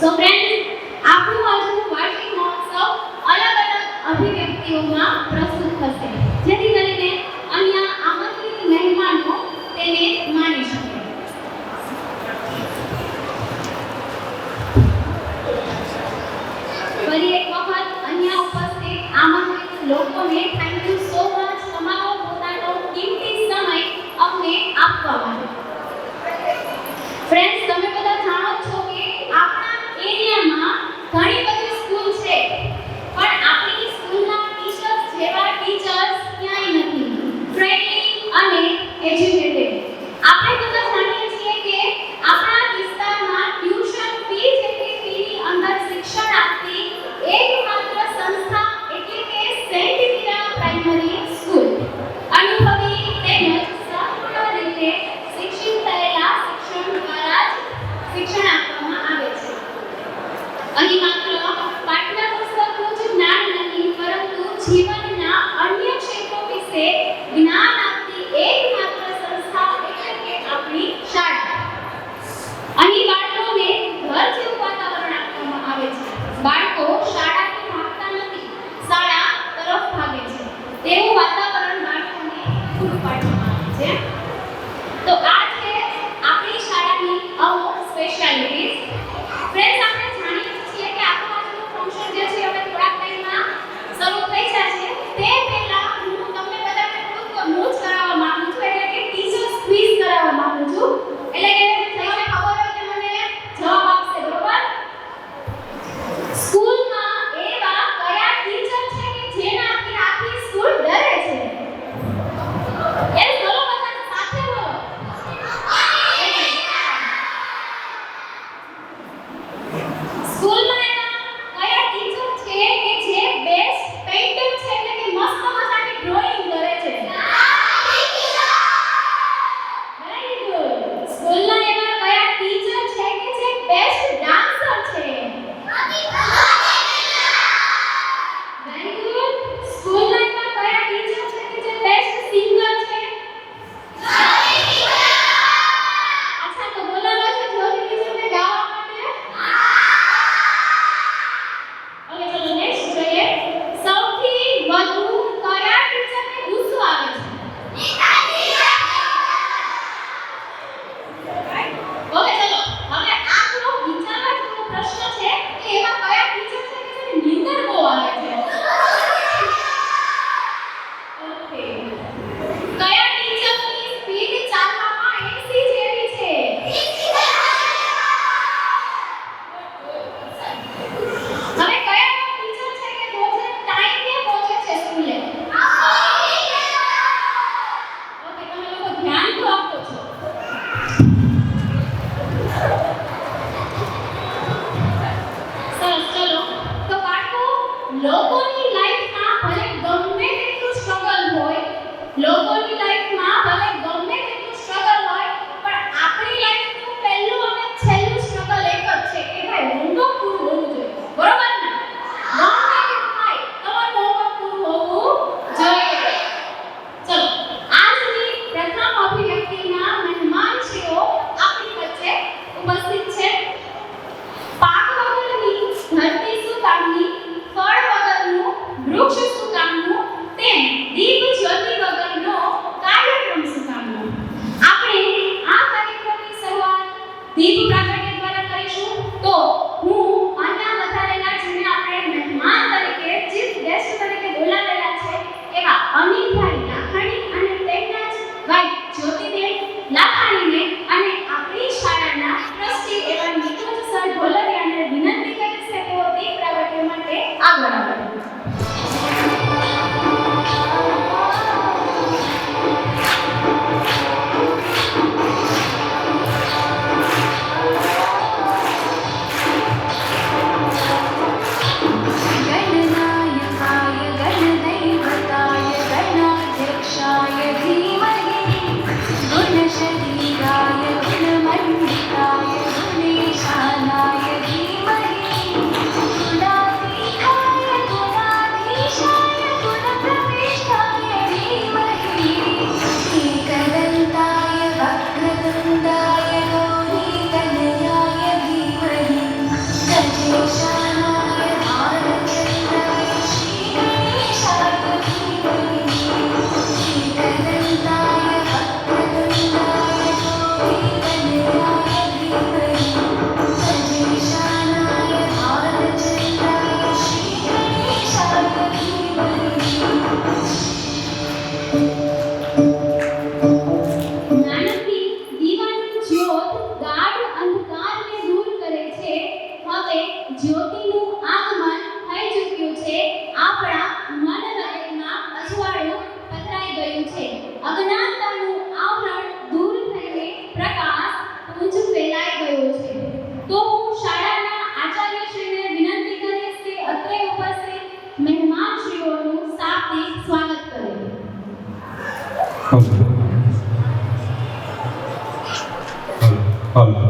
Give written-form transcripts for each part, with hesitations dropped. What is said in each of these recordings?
So friends, આપણું આજનું વાર્ષિક મહોત્સવ અલગ અલગ અભિવ્યક્તિઓમાં પ્રસ્તુત થશે, જેથી કરીને અન્ય આમંત્રિત મહેમાનો તેને માણી શકે. ફરી એક વખત અન્ય ઉપસ્થિત આમંત્રિત લોકોને થેન્ક યુ સો મચ તમારો પોતાનો કિંમતી સમય અમને આપવા માટે. ફ્રેન્ડ્સ, તમે બધા જાણો છો કે આપણા એરિયામાં ઘણી બધી સ્કૂલ છે, પણ આપણી સ્કૂલના ટીચર્સ જેવા ટીચર્સ ક્યાંય નથી, ફ્રેન્ડલી અને એજ્યુકેટેડ. આપણે બધા જાણીએ છીએ કે આપણા વિસ્તારમાં ટ્યુશન ફી જેટલી ફીની અંદર શિક્ષણ આપતી એકમાત્ર સંસ્થા એટલે કે સેન્ટ મીરા પ્રાઇમરી સ્કૂલ અનુભવી તેમજ સંપૂર્ણ રીતે શિક્ષિત હલો,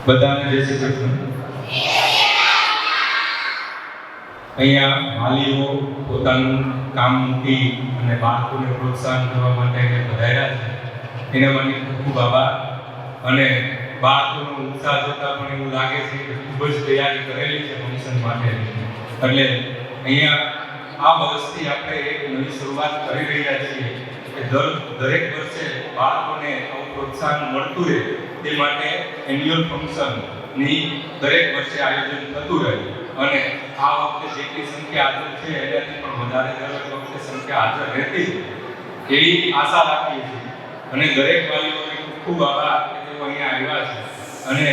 બધાને જય શ્રી કૃષ્ણ. અહીંયા વાલીઓ પોતાનું કામ મૂકી અને બાળકોને પ્રોત્સાહન કરવા માટે અહીંયા પધાર્યા છે. એના માટે ખૂબ ખૂબ આભાર. અને બાળકોનો ઉત્સાહ જોતા પણ એવું લાગે છે કે ખૂબ જ તૈયારી કરેલી છે ફંક્શન માટે. એટલે અહીંયા આ વર્ષથી આપણે એક નવી શરૂઆત કરી રહ્યા છીએ કે દરેક વર્ષે બાળકોને આવું પ્રોત્સાહન મળતું રહે તે માટે એન્યુઅલ ફંક્શનની દરેક વર્ષે આયોજન થતું રહે. અને આ વખતે જેટલી સંખ્યા હાજર છે એનાથી પણ વધારે દર વખતે સંખ્યા હાજર રહેતી એવી આશા રાખીએ છીએ. અને દરેક વાલીઓને ખૂબ આભાર કે તેઓ અહીંયા આવ્યા છે. અને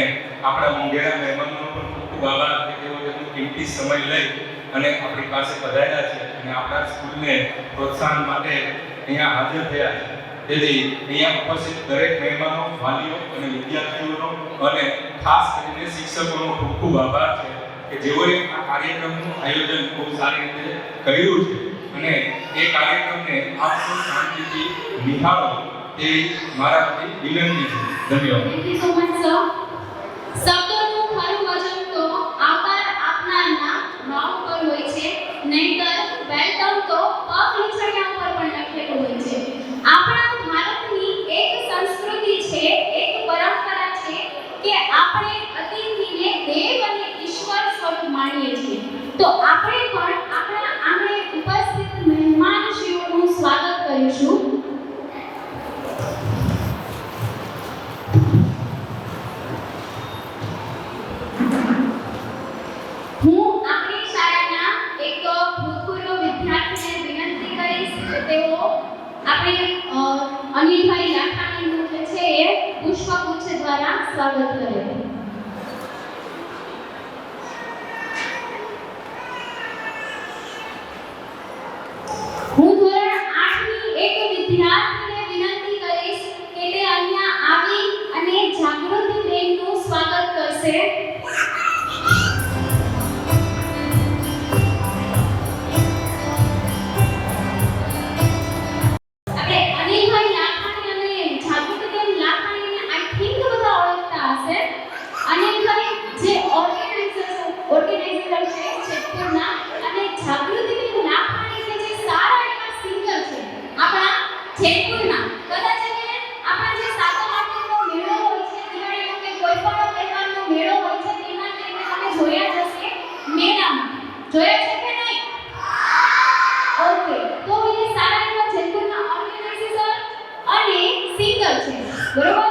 આપણા મોંઘેરા મહેમાનોનો પણ ખૂબ આભાર કે તેઓ તેમનો કિંમતી સમય લઈ અને આપણી પાસે પધાર્યા છે અને આપણા સ્કૂલને પ્રોત્સાહન માટે અહીંયા હાજર થયા છે. તેથી અહીંયા ઉપસ્થિત દરેક મહેમાનો, વાલીઓ અને વિદ્યાર્થીઓનો અને ખાસ કરીને શિક્ષકોનો ખૂબ ખૂબ આભાર છે કે જેઓએ આ કાર્યક્રમનું આયોજન ખૂબ સારી રીતે કર્યું છે. અને એ કાર્યક્રમને આપ સૌ શાંતિથી નિહાળો તેવી મારાથી વિનંતી છે. ધન્યવાદ. Thank you so much sir. શબ્દોનું ખરું વચન તો આભાર આપનારના મોં પર હોય છે, નહીંતર વેલકમ તો પગ નીચળિયા ઉપર પણ લખેલું હોય છે. આપણા ભારતની એક સંસ્કૃતિ છે, એક પરંપરા છે કે આપણે અતિથિને દેવ અને ઈશ્વર સ્વરૂપ માનીએ છીએ. તો આપણે પણ આપણા આંગણે ઉપસ્થિત મહેમાનશ્રીઓનું સ્વાગત કરીશું. હું આપણી શાળાના એક ભૂતપૂર્વ વિદ્યાર્થીને વિનંતી કરીશ કે તેઓ આપણે અનિલભાઈ લાખાણીનું જે છે એ પુષ્પગુચ્છ દ્વારા સ્વાગત કરે. હું ધોરણ 8 ની એક વિદ્યાર્થીને વિનંતી કરીશ કે તે અહીંયા આવી અને જાગૃતિ બેનનું સ્વાગત કરશે. આપણે અનિલભાઈ લાખાણી અને જાગૃતિબેન લાખાણીને આઈ થિંક બધા ઓળખતા હશે. અનિલભાઈ જે ઓર્ગેનાઇઝર છે જેતપુરના, અને જાગૃતિબેન લાખાણી કે જે સારા એવા સિંગર છે આપણા જેતપુરના. કદાચ એને આપણા જે સાતમ આઠમનો મેળો હોય છે, દિવાળીનો કે કોઈ પણ તહેવારનો મેળો હોય છે તેમાં તેને તમે જોયા જ હશે. મેળામાં જોયા છે કે નહીં? ઓકે, તો એ સારા એવા જેતપુરના ઓર્ગેનાઇઝર અને સિંગર છે, બરોબર?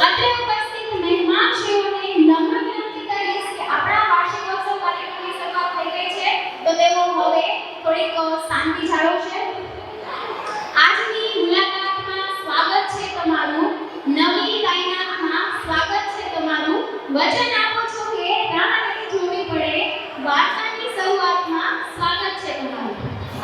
અત્રે ઉપસ્થિત મહેમાનશ્રીઓને નમ્ર વિનંતી કરીશ કે આપણા વાર્ષિકોત્સવ કાર્યક્રમની શરૂઆત થઈ ગઈ છે, તો તેઓ હવે થોડીક શાંતિ જાળવશે. આજની મુલાકાતમાં સ્વાગત છે તમારું, નવી કાયનાતમાં સ્વાગત છે તમારું. વચન આપો છો કે રાહ નહીં જોવી પડે, વાર્તાની શરૂઆતમાં સ્વાગત છે તમારું.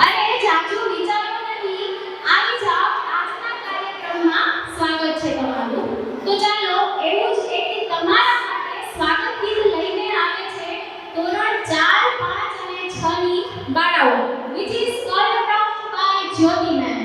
અને જાજુ વિચારો નહીં, આવી જાઓ, આજના કાર્યક્રમમાં સ્વાગત છે તમારું. તો ચાલો એવું જ એક તમારા માટે સ્વાગત ગીત લઈને આવે છે ધોરણ 4, 5 અને 6 ની બાળાઓ, which is choreographed by Jyoti ma'am.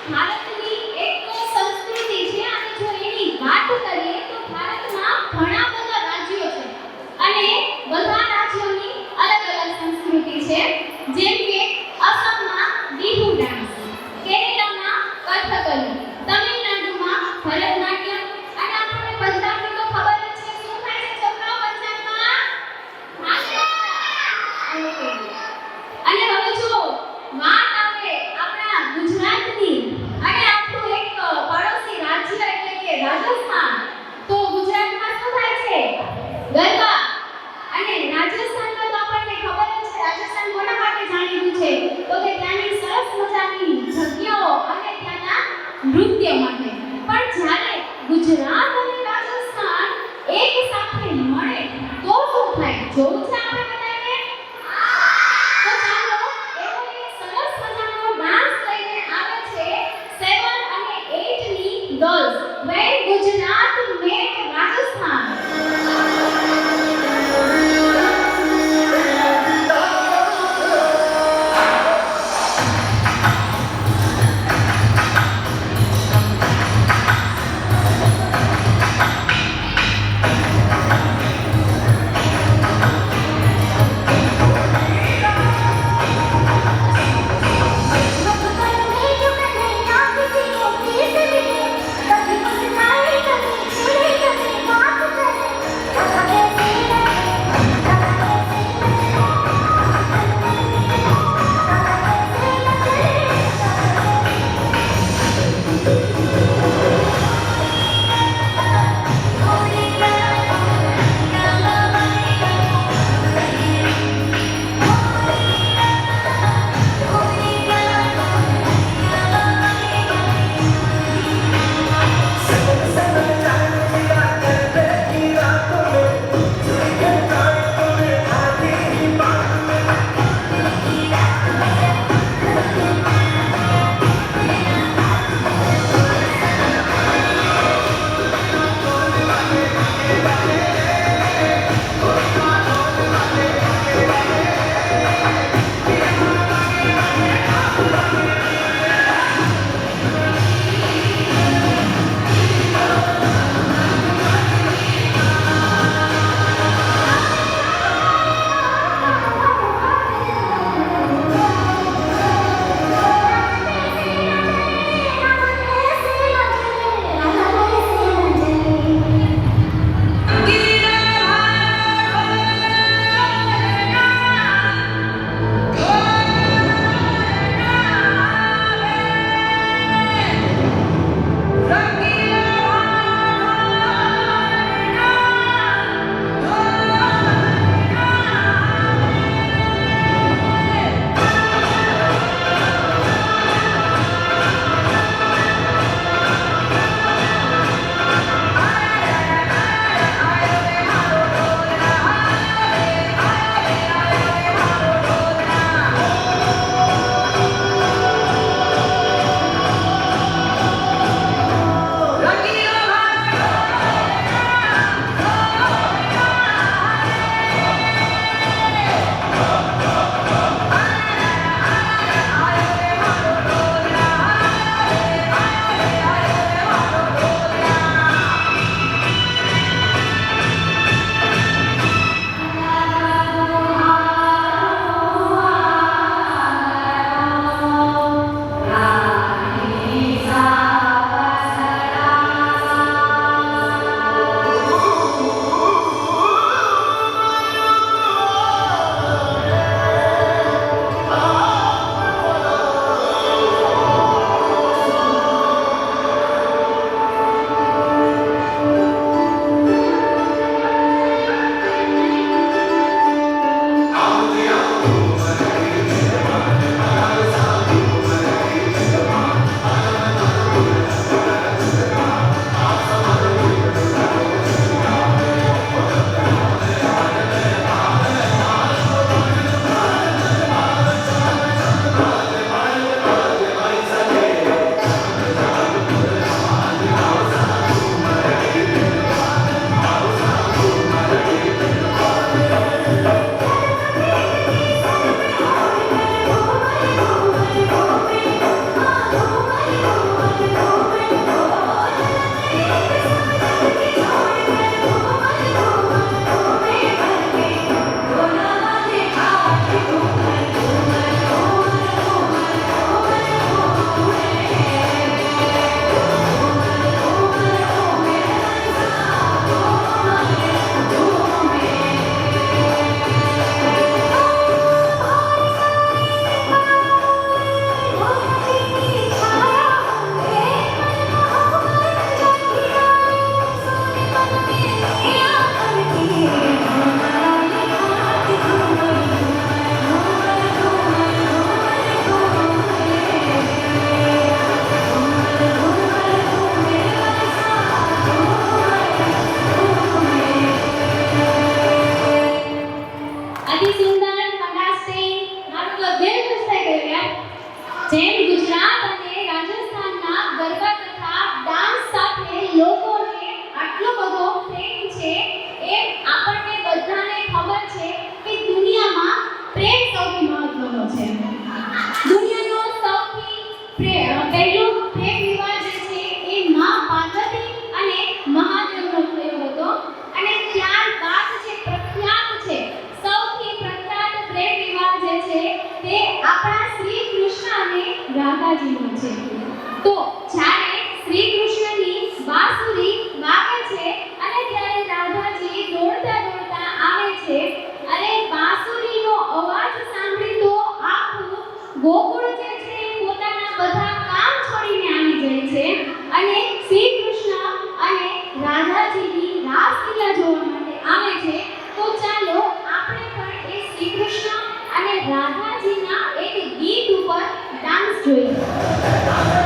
ભારતની એક તો સંસ્કૃતિ છે અને જો એની વાત કરીએ તો ભારતમાં ઘણા બધા રાજ્યો છે અને બધા રાજ્યોની અલગ અલગ સંસ્કૃતિ છે. જેમ કે અસમમાં બિહુ ડાન્સ, કેરળમાં કથકલી, તમિલનાડુમાં ભરતનાટ્યમ અને આપણને પંજાબની તો ખબર જ છે શું થાય છે છોકરાઓ પંજાબમાં અને હવે જો વાત આવે આપણા ગુજરાતની અને રાધાજીનો છે. તો જ્યારે શ્રી કૃષ્ણની બાંસુરી વાગે છે અને ત્યારે રાધાજી દોડતા દોડતા આવે છે અને બાંસુરીનો અવાજ સાંભળી તો આખું ગોકુળ જે છે એ પોતાના બધા કામ છોડીને આવી જાય છે અને શ્રી કૃષ્ણ અને રાધાજીની રાસલીલા જોવા માટે આવે છે. તો ચાલો આપણે પણ એ શ્રી કૃષ્ણ અને રાધાજીના એક ગીત ઉપર ડાન્સ જોઈએ.